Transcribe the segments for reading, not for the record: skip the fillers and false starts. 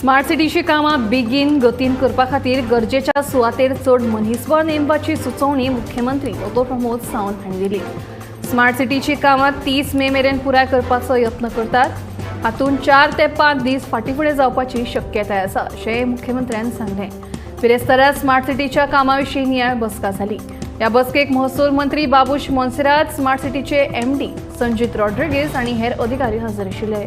Smart सिटीची कामां बेगीन गतीन करपा खातीर गरजेच्या सुवातेर चड मनीसबळ नेमपाची सुचोवणी मुख्यमंत्री डॉ प्रमोद सावंत हांणी दिली। स्मार्ट सिटीची कामां 30 मे मेरेन पुराय करपाचो यत्न करतात। हातूंत 4 ते 5 दीस फाटीफुडें जावपाची शक्यताय आसा अशें मुख्यमंत्र्यान सांगलें। बिरेस्तारा स्मार्ट सिटीच्या कामां विशीं नियाळ बसका जाली। ह्या बसकेक महसूल मंत्री बाबूश मोन्सेरात, स्मार्ट सिटीचे MD संजीत रॉड्रिगीस आनी हेर अधिकारी हजर आशिल्ले।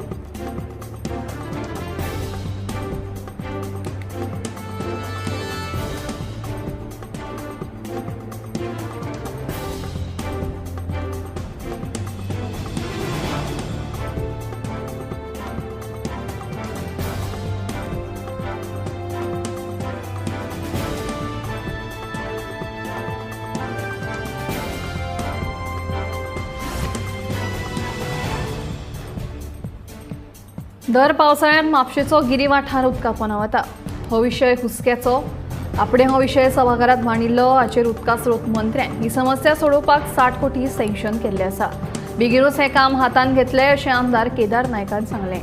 दर पावसाळ्यांत म्हापशेचो गिरी वाठार उदकापोंदा वता। हो विशय हुस्क्याचो। आपणे हो विशय सभाघरांत मांडिल्लो। हाचेर उदका स्रोत मंत्र्यान ही समस्या सोडोवपाक 60 कोटी सँक्शन केल्ले आसा। बेगीनूच हें काम हातांत घेतले अशें आमदार केदार नायकान सांगलें।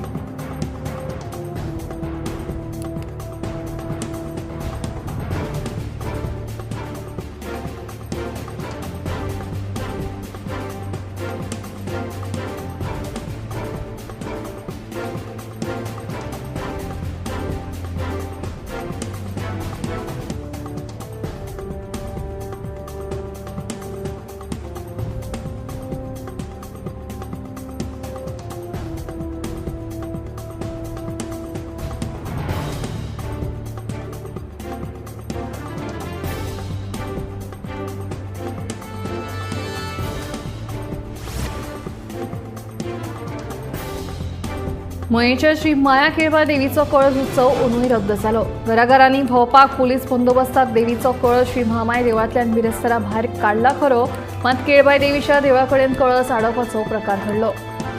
मयेंच्या श्री माया केळबा देवीचो कळस उत्सव अंदूय रद्द जालो। घराघरांनी भोंवपाक पुलीस बंदोबस्ताक देवीचो कळस श्री महामाय देवळांतल्यान बिरेस्तारा भायर काडला खरो, मात केळबाई देवीच्या देवळा कडेन कळस आडोवपाचो प्रकार घडलो।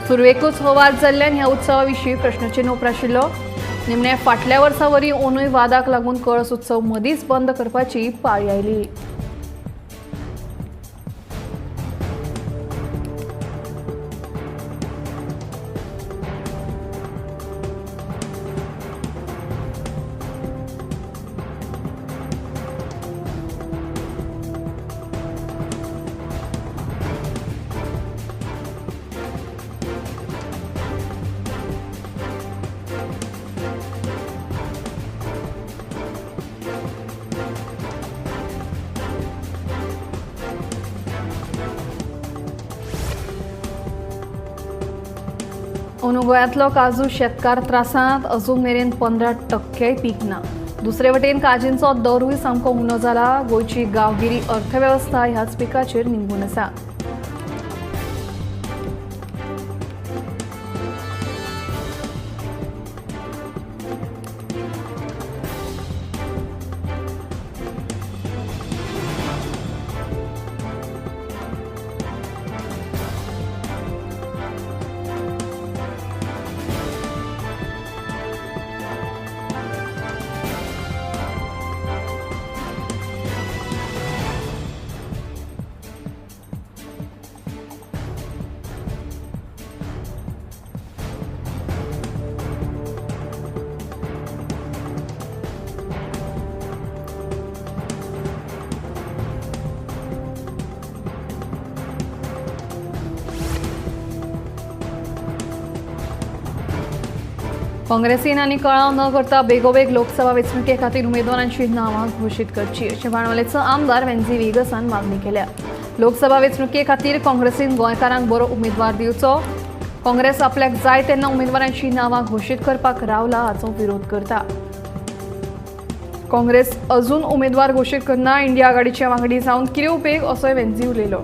सुरवेकूच हो वाद जाल्ल्यान ह्या उत्सवा विशीं प्रश्नचिन्ह उप्राशिल्लो। निमणे फाटल्या वर्सा वरी अंदूय वादाक लागून कळस उत्सव मदींच बंद करपाची पाळी आयली। अंदू गोंयांतलो काजू शेतकार त्रासांत। अजून मेरेन 15% पीक ना। दुसरे वटेन काजींचो दरूय सामको उणो जाला। गोंयची गांवगिरी अर्थवेवस्था ह्याच पिकाचेर निंबून आसा। काँग्रेसीन आनी कळाव न करता बेगोबेग लोकसभा वेंचणुके खातीर उमेदवारांची नांवां घोशीत करची अशें बाणवलेचो आमदार वेंझी वेगसान मागणी केल्या। लोकसभा वेंचणुके खातीर काँग्रेसीन गोंयकारांक बरो उमेदवार दिवचो। काँग्रेस आपल्याक जाय तेन्ना उमेदवारांची नांवां घोशीत करपाक रावला हाचो विरोध करता। काँग्रेस अजून उमेदवार घोशीत करना। इंडिया आघाडीचे वांगडी जावन कितें उपेग असोय वेंझी उलयलो।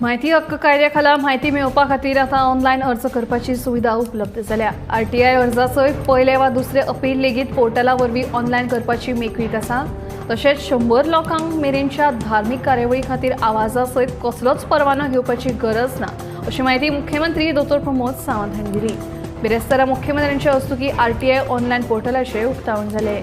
माहिती हक्क कायद्याखाला माहिती मेळोवपा खातीर आतां ऑनलायन अर्ज करपाची सुविधा उपलब्ध जाल्या। आरटीआय अर्जासयत पयले वा दुसरे अपील लेगीत पोर्टला वरवीं ऑनलायन करपाची मेकळीक आसा। तशेंच 100 लोकांक मेरेनच्या धार्मीक कार्यावळी खातीर आवाजा सयत कसलोच परवानो घेवपाची गरज ना, अशी माहिती मुख्यमंत्री डॉ. प्रमोद सावंत हांणी दिली। बिरेस्तारा मुख्यमंत्र्यांच्या हस्तुकीं आरटीआय ऑनलायन पोर्टलाचें उक्तावण जालें।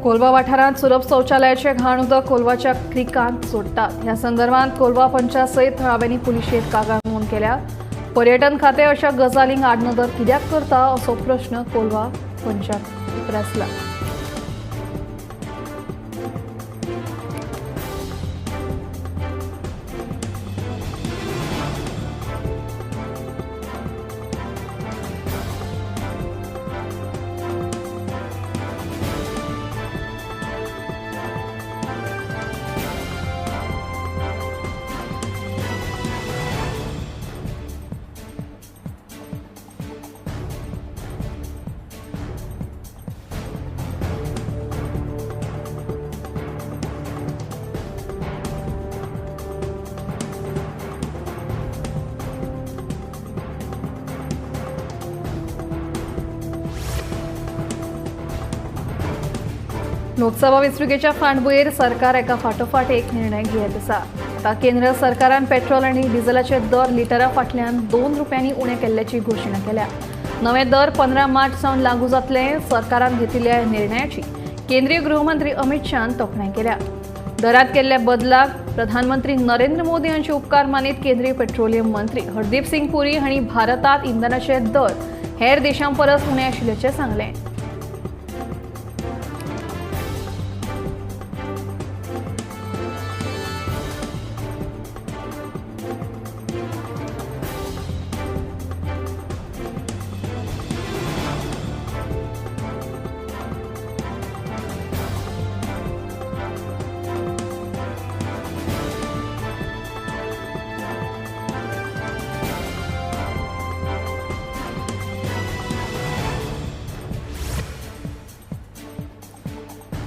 कोलवा वाठारांत सुलभ शौचालयाचे घाण उदक कोलवाच्या क्रिकांत सोडटात। ह्या संदर्भात कोलवा पंचायत सयत थळाव्यांनी पुलिशेक कागाळ नोंद केल्या। पर्यटन खाते अशा गजालींक आडनदर कित्याक करता असो प्रश्न कोलवा पंचायत उप्रासला। लोकसभा वेंचणुकेच्या फाटभुंयेर सरकार एका फाटोफाट एक निर्णय घेत आसा। आता केंद्र सरकारान पेट्रोल आनी डिझेलाचे दर लिटरा फाटल्यान 2 रुपयांनी उणे केल्ल्याची घोशणा केल्या। नवे दर 15 मार्च सावन लागू जातले। सरकारान घेतिल्ल्या निर्णयाची केंद्रीय गृहमंत्री अमित शाहान तोखणाय केल्या। दरात केल्ल्या बदलाक प्रधानमंत्री नरेंद्र मोदी हांचे उपकार मानीत केंद्रीय पेट्रोलियम मंत्री हरदीप सिंग पुरी हांणी भारतात इंधनाचे दर हेर देशांपरस उणे आशिल्ल्याचें सांगलें।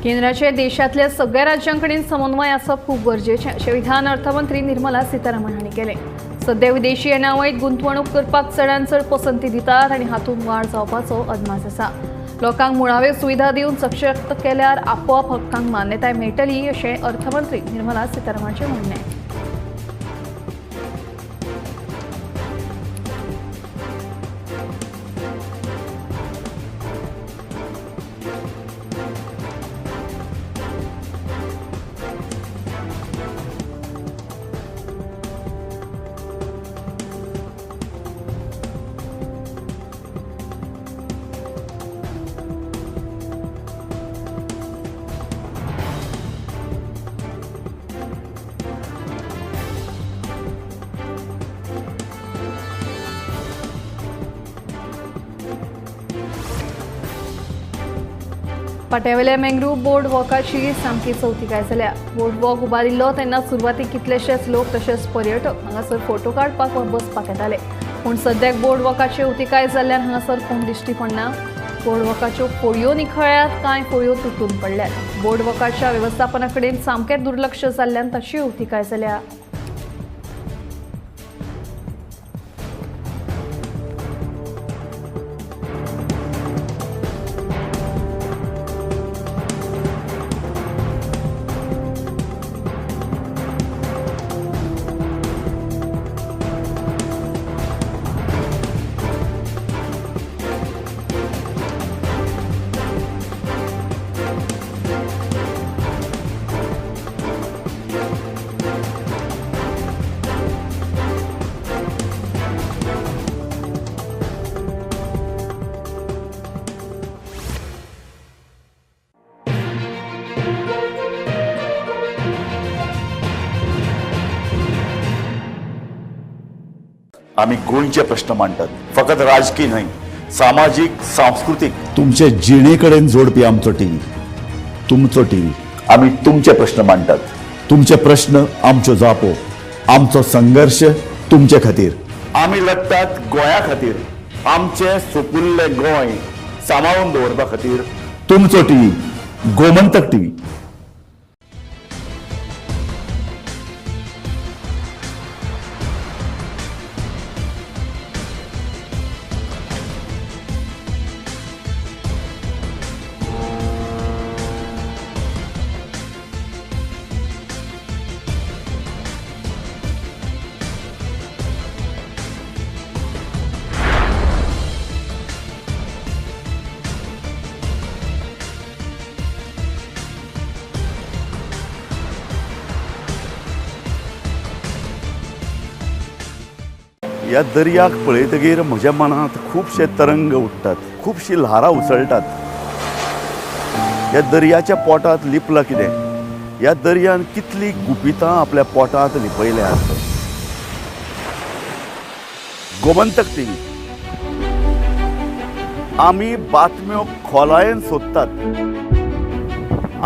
केंद्राचे देशातल्या सगळ्या राज्यांकडेन समन्वय आसप खूप गरजेचें अशें विधान अर्थमंत्री निर्मला सीतारामन हांणी केलें। सध्या विदेशी येणावळीत गुंतवणूक करपाक चडांत चड पसंती दितात आनी हातूंत वाड जावपाचो अदमास आसा। लोकांक मुळाव्यो सुविधा दिवन सशक्त केल्यार आपोआप हक्कांक मान्यताय मेळटली अशें अर्थमंत्री निर्मला सीतारामनाचें म्हणणें। पाट्यावेल्या मँग्रुव बोर्ड वॉकाची सामकी चवथिकाय जाल्या। बोर्ड वॉक उबारिल्लो तेन्ना सुरवातीक कितलेशेच लोक तशेंच पर्यटक हांगासर फोटो काडपाक वा बसपाक येताले, पूण सद्याक बोर्ड वॉकाचे उतिकाय जाल्ल्यान हांगासर कोण दिश्टी पडना। बोर्ड वॉकाच्यो फोळयो निखळ्ळ्यात, कांय फोळयो तुटून पडल्यात। बोर्ड वॉकाच्या वेवस्थापना कडेन सामकें दुर्लक्ष जाल्ल्यान तशी उतिकाय जाल्या। आम्ही गोंयचे प्रश्न मांडटात, फकत राजकीय न्हय, सामाजीक सांस्कृतिक. तुमचे जिणेकडेन जोडपी आमचो टीव्ही, तुमचो टीव्ही. आम्ही तुमचे प्रश्न मांडटात. तुमचे प्रश्न आमच्यो जापो, आमचो संघर्ष तुमचे खातीर. आम्ही लढटात गोंया खातीर, आमचे सोपुल्ले गोंय सांबाळून दवरपा खातीर. तुमचो टीव्ही, गोमंतक टीव्ही. ह्या दर्याक पळयतकीर म्हज्या मनांत खुबशे तरंग उठतात, खुबशीं ल्हारां उसळटात. ह्या दर्याच्या पोटांत लिपलां कितें? ह्या दर्यान कितलीं गुपितां आपल्या पोटांत लिपयल्यात. गोमंतक टीव्ही. आमी बातम्यो खोलायेन सोदतात,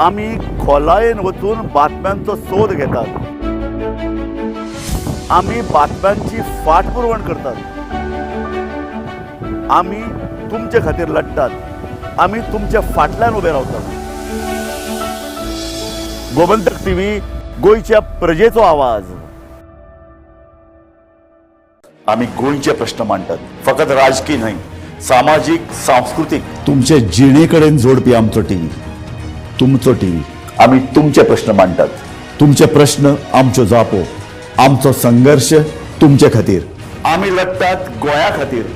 आमी खोलायेन वचून बातम्यांचो सोद घेतात. आमी बातम्यांची फाटपुरवण करतात. आमी तुमचे खातीर लढटात, आमी तुमच्या फाटल्यान उबे रावतात. गोमंतक टीव्ही, गोंयच्या प्रजेचो आवाज. आमी गोंयचे प्रश्न मांडटात, फकत राजकीय न्हय, सामाजीक सांस्कृतिक. तुमचे जिणेकडेन जोडपी आमचो टीव्ही, तुमचो टीव्ही. आमी तुमचे प्रश्न मांडटात. तुमचे प्रश्न आमच्यो जापो, आमचो संघर्ष तुमचे खातीर. आमी लढटात गोंया खातीर,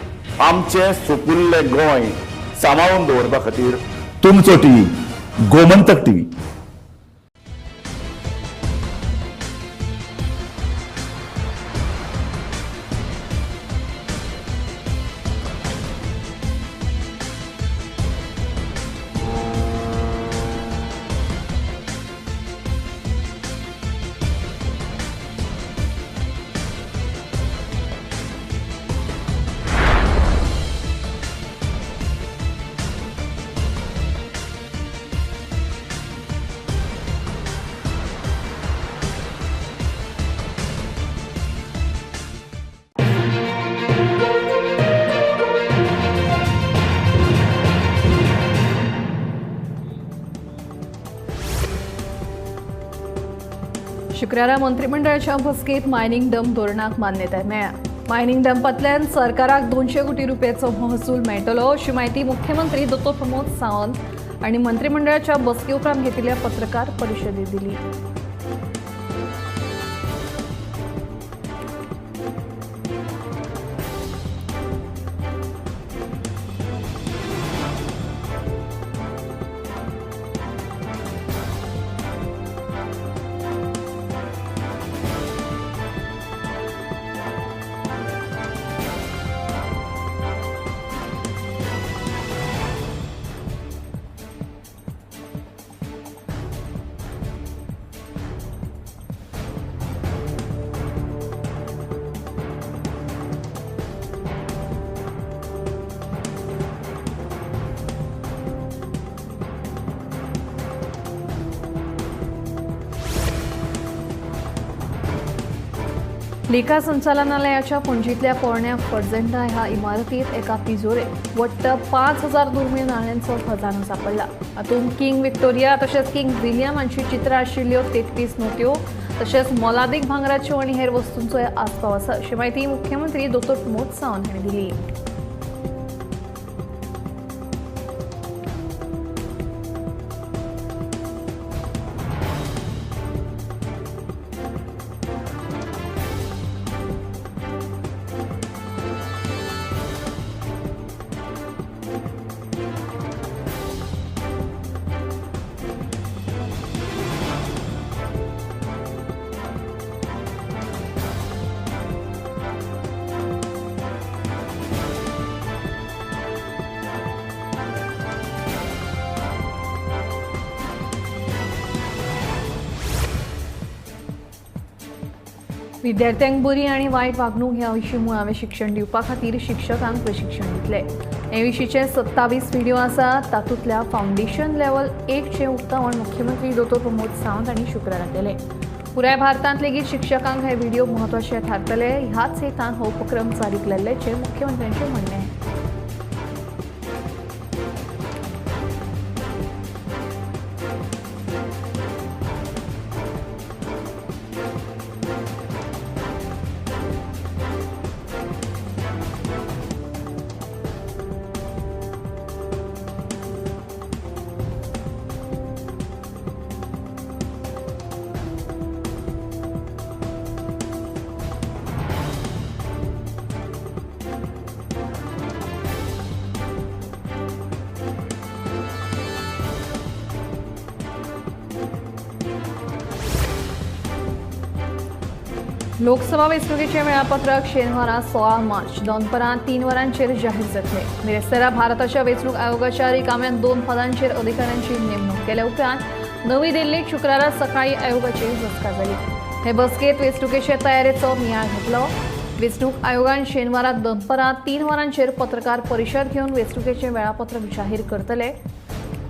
आमचे सोपुल्ले गोंय सांबाळून दवरपा खातीर. तुमचो टीव्ही, गोमंतक टीव्ही. शुक्रारा मंत्रिमंडळाच्या बसकेत मायनिंग डंप धोरणाक मान्यताय मेळ्ळ्या. मायनिंग डंपांतल्यान सरकाराक 200 कोटी रुपयाचो महसूल मेळटलो अशी माहिती मुख्यमंत्री दत्तो प्रमोद सावंत आणि मंत्रिमंडळाच्या बसके उपरांत घेतिल्ल्या पत्रकार परिशदेत दिली. लेखा संचालनालयाच्या पणजीतल्या पोरण्या फर्जंडा ह्या इमारतीत एका तिजोरेत वट्ट 5,000 दुर्मिळ नाण्यांचो खजानो सापडला. हातूंत किंग विक्टोरिया तशेंच किंग विलियम हांची चित्रां आशिल्ल्यो 33 नोट्यो तशेंच मोलादीक भांगराच्यो आनी हेर वस्तूंचोय आस्पाव आसा अशी माहिती मुख्यमंत्री दत्तो प्रमोद सावंत हांणी दिली. विद्यार्थ्यांक बरी आनी वायट वागणूक ह्या विशीं मुळावें शिक्षण दिवपा खातीर शिक्षकांक प्रशिक्षण दितले. हे विशींचे 27 व्हिडिओ आसात. तातूंतल्या फावंडेशन लेवल 1चे उक्तावण मुख्यमंत्री दोतोर प्रमोद सावंत हांणी शुक्रारा केले. पुराय भारतांत लेगीत शिक्षकांक हे व्हिडिओ म्हत्वाचे थारतले. ह्याच हेतान हो उपक्रम चालीक लायिल्ल्याचें मुख्यमंत्र्यांचें म्हणणें. लोकसभा वेंचणुकेचें वेळापत्रक शेनवारा 16 मार्च दनपारां 3 वरांचेर जाहीर जातलें. बिरेस्तारा भारताच्या वेंचणूक आयोगाच्या रिकाम्या 2 पदांचेर अधिकाऱ्यांची नेमणूक केल्या उपरांत नवी दिल्लीत शुक्रारा सकाळीं आयोगाची बसका जाली. हे बसकेत वेंचणुकेचे तयारेचो नियाळ घेतलो. वेंचणूक आयोगान शेनवारा दनपारां 3 वरांचेर पत्रकार परिशद घेवन वेंचणुकेचें वेळापत्रक जाहीर करतले.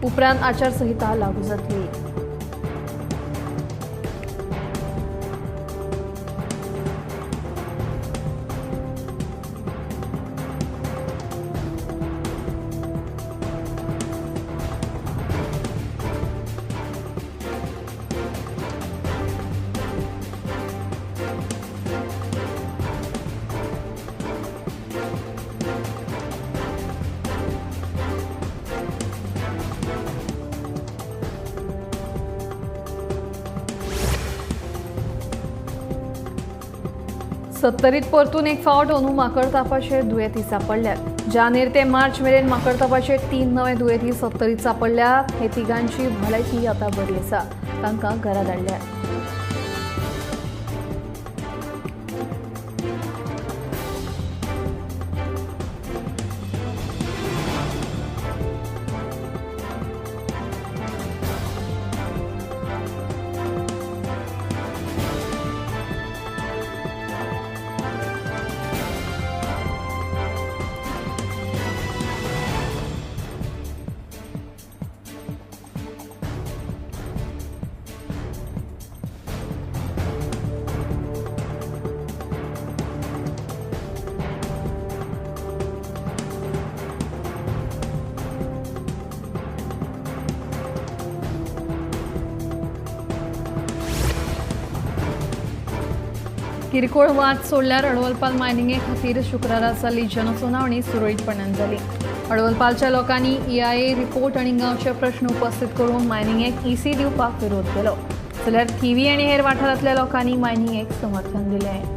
उपरांत आचारसंहिता लागू जातली. सत्तरीत परतून एक फावट अंदू माकड तापाचे दुयेंती सांपडल्यात. जानेर ते मार्च मेरेन माकड तापाचे 3 नवे दुयेंती सत्तरीत सांपडल्या. हे तिगांची भलायकी आतां बरी आसा. तांकां घरा धाडल्या. किरकोळ वाद सोडल्यार अडवलपाल मायनिंगे खातीर शुक्रारा जाल्ली जनसुनावणी सुरळीतपणान जाली. अडवलपालच्या लोकांनी EIA रिपोर्ट आनी गांवचे प्रश्न उपस्थित करून मायनिंगेक EC दिवपाक विरोध केलो. जाल्यार थिवी आनी हेर वाठारांतल्या लोकांनी मायनिंगेक समर्थन दिलें.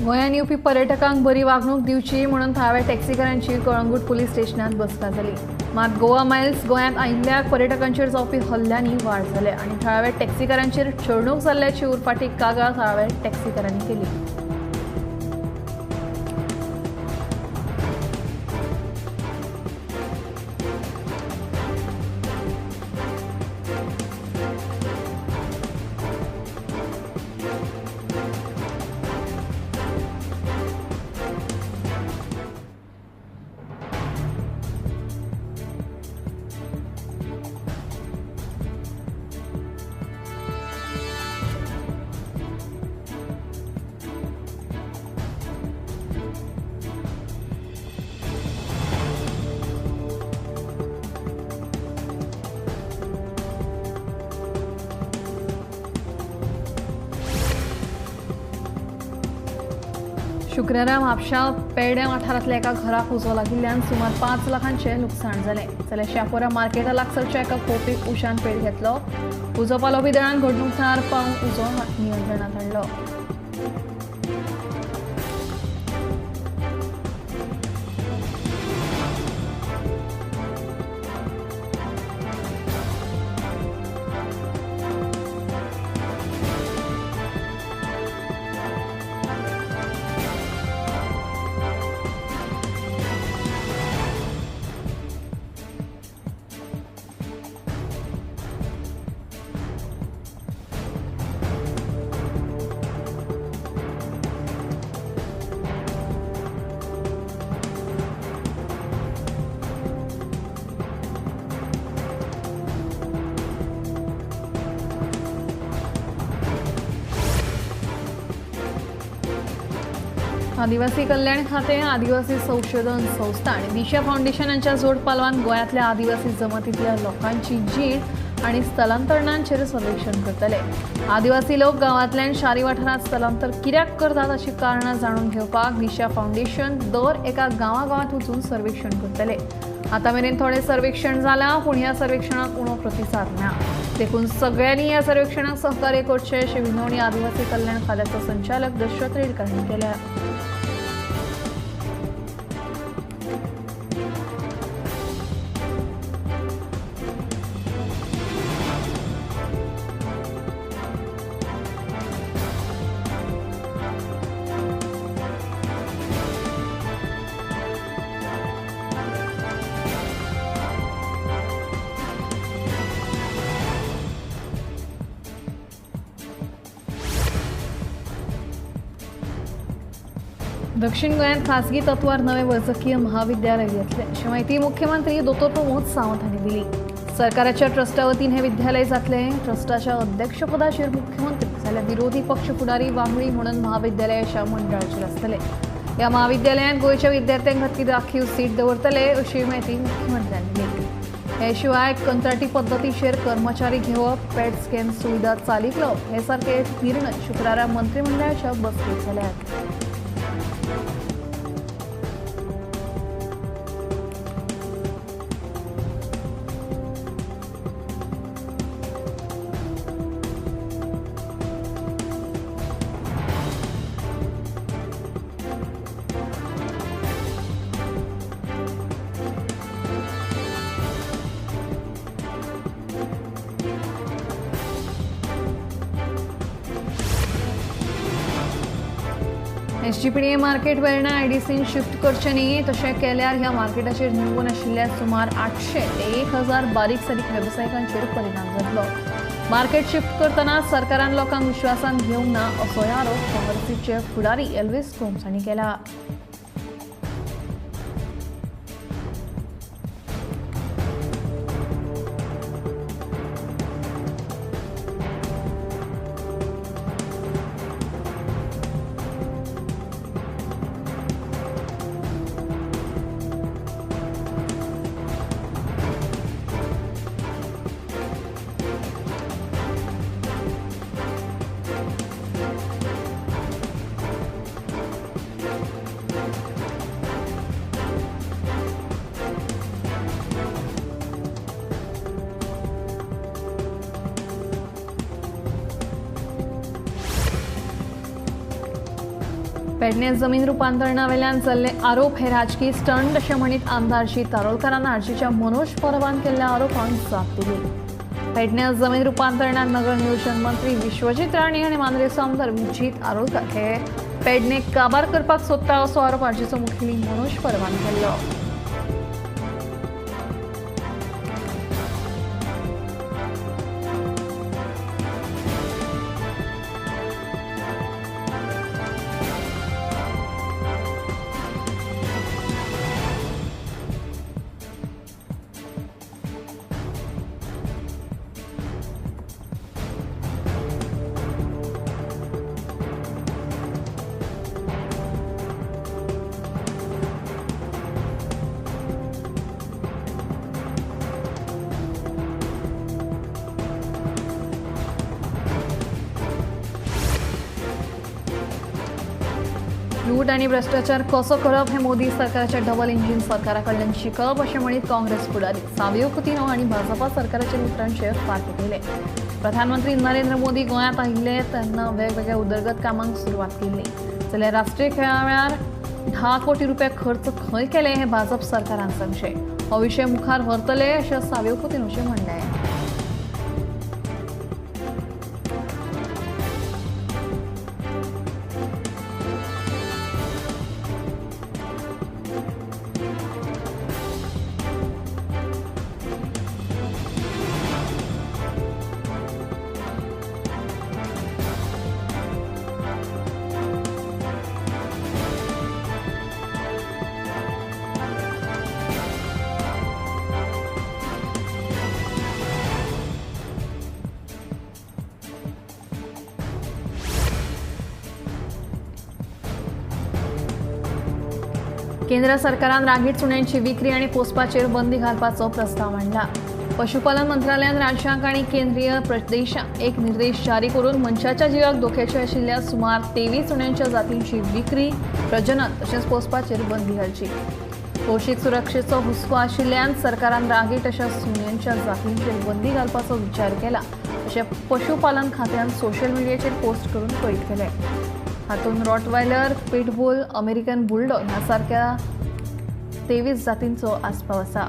गोंयांत येवपी पर्यटकांक बरी वागणूक दिवची म्हणून थळाव्या टॅक्सीकारांची कळंगूट पुलीस स्टेशनांत बसका जाली. मात गोवा मायल्स गोंयांत आयिल्ल्या पर्यटकांचेर जावपी हल्ल्यांनी वाड जाले आनी थळाव्या टॅक्सीकारांचेर छळणूक जाल्ल्याची उरफाटी कागाळ थळाव्या टॅक्सीकारांनी केली. शुक्रारा म्हापशा पेडे वाठारांतल्या एका घराक उजो लागिल्ल्यान सुमार 5 लाखांचे लुकसाण जालें. जाल्यार शापोरा मार्केटा लागसरच्या एका खोपीक उशान पेड घेतलो. उजो पालोवपी दळान घडणूक थळार पावन उजो नियंत्रणात हाडलो. आदिवासी कल्याण खातें, आदिवासी संशोधन संस्था आनी दिशा फाउंडेशन हांच्या जोड पालवान गोंयांतल्या आदिवासी जमातींतल्या लोकांची जीण आनी स्थलांतरणांचेर सर्वेक्षण करतले. आदिवासी लोक गांवांतल्यान शारी वाठारांत स्थलांतर कित्याक करतात अशी कारणां जाणून घेवपाक दिशा फाउंडेशन दर एका गांवागांवांत वचून सर्वेक्षण करतले. आतां मेरेन थोडें सर्वेक्षण जालां, पूण ह्या सर्वेक्षणाक उणो प्रतिसाद ना. देखून सगळ्यांनी ह्या सर्वेक्षणाक सहकार्य करचें अशी विनवणी आदिवासी कल्याण खात्याचो संचालक दशरथ रेडकर हांणी केल्या. दक्षिण गोंयांत खासगी तत्वार नवे वैजकीय महाविद्यालय येतले अशी माहिती मुख्यमंत्री दोतोर प्रमोद सावंत हांणी दिली. सरकाराच्या ट्रस्टा वतीन हे विद्यालय जातले. ट्रस्टाच्या अध्यक्षपदाचेर मुख्यमंत्री जाल्यार विरोधी पक्ष फुडारी वांगडी म्हणून महाविद्यालयाच्या मंडळाचेर आसतले. ह्या महाविद्यालयांत गोंयच्या विद्यार्थ्यांक खातीर राखीव सीट दवरतले अशी माहिती मुख्यमंत्र्यांनी दिली. हे शिवाय कंत्राटी पद्दतीचेर कर्मचारी घेवप, पेट स्कॅन सुविधा चालीक लावप हे सारखे निर्णय शुक्रारा मंत्रिमंडळाच्या बसकेत जाल्यात. एसजीपीडीए मार्केट वेर्णा आयडीसीन शिफ्ट करचें न्ही, तशें केल्यार ह्या मार्केटाचेर निवून आशिल्ल्या सुमार 800 ते 1000 बारीक सारीक वेवसायिकांचेर परिणाम जातलो. मार्केट शिफ्ट करतना सरकारान लोकांक विश्वासान घेवंक ना असोय आरोप काँग्रेसीचे फुडारी एल्विस कोम्स हांणी केला. पेडणे जमीन रुपांतरणा वेल्यान जाल्ले आरोप हे राजकीय स्टंट अशें म्हणीत आमदार श्री तारोलकारान आरजीच्या मनोज परबान केल्ल्या आरोपांक जाप दिली. पेडणे जमीन रुपांतरणात नगर नियोजन मंत्री विश्वजीत राणे आनी मांद्रेचो आमदार विजीत आरोलकार हे पेडणे काबार करपाक सोदता असो आरोप आरजीचो मुखेली मनोज परबान केल्लो. लूट आणि भ्रष्टाचार कसो करप हे मोदी सरकाराच्या डबल इंजिन सरकारा कडल्यान शिकप अशें म्हणीत काँग्रेस फुडारी सावियो कुतिनो आणि भाजपा सरकाराच्या मित्रांचेर फाट केले. प्रधानमंत्री नरेंद्र मोदी गोंयांत आयिल्ले तेन्ना वेगवेगळ्या उदरगत कामांक सुरवात केल्ली जाल्यार राष्ट्रीय खेळावेळार 10 कोटी रुपया खर्च खंय केले हे भाजप सरकारान सांगचे. हो विशय मुखार व्हरतले अशें सावियो कुतिनोचें म्हणणें आहे. केंद्र सरकारान रागीट सुण्यांची विक्री आणि पोसपाचेर बंदी घालपाचो प्रस्ताव मांडला. पशुपालन मंत्रालयान राज्यांक आणि केंद्रीय प्रदेशांक एक निर्देश जारी करून मनशाच्या जिवाक धोक्याचे आशिल्ल्या सुमार 23 सुण्यांच्या जातींची विक्री, प्रजनन तशेंच पोसपाचेर बंदी घालची. भौशीक सुरक्षेचो हुस्को आशिल्ल्यान सरकारान रागीट अशा सुण्यांच्या जातींचेर बंदी घालपाचो विचार केला अशें पशुपालन खात्यान सोशल मिडियाचेर पोस्ट करून कळीत केलें. हातूंत रॉटवायलर, पिटबुल, अमेरिकन बुलडॉग ह्या सारक्या 23 जातींचो आस्पाव आसा.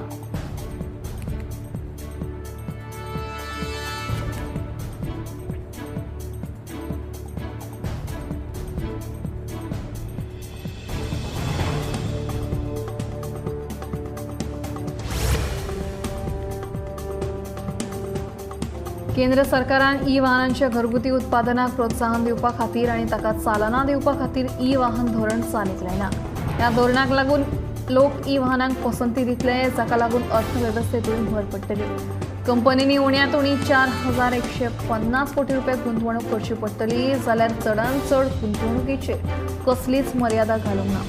केंद्र सरकारान ई-वाहनांच्या घरगुती उत्पादनाक प्रोत्साहन दिवपा खातीर आणि ताका चालना दिवपा खातीर ई-वाहन धोरण चालीक लायला. ह्या धोरणाक लागून लोक ई-वाहनांक पसंती दितले, जाका लागून अर्थवेवस्थेतूय भर पडटली. कंपनींनी उण्यांत उणी 4,150 कोटी रुपया गुंतवणूक करची पडटली, जाल्यार चडांत चड गुंतवणुकीचेर कसलीच मर्यादा घालूंक ना.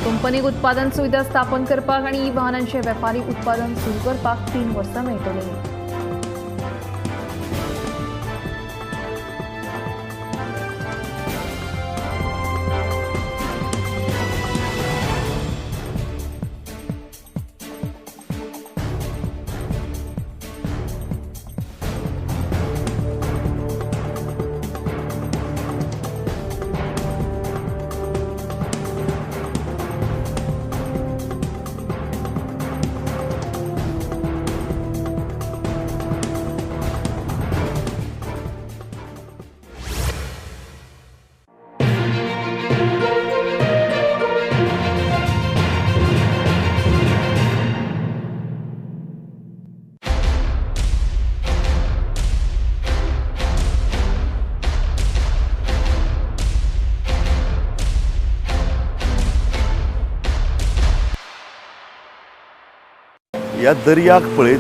कंपनीक उत्पादन सुविधा स्थापन करपाक आणि ई-वाहनांचे वेपारी उत्पादन सुरू करपाक 3 वर्सां मेळटली. या दर्याक पळयत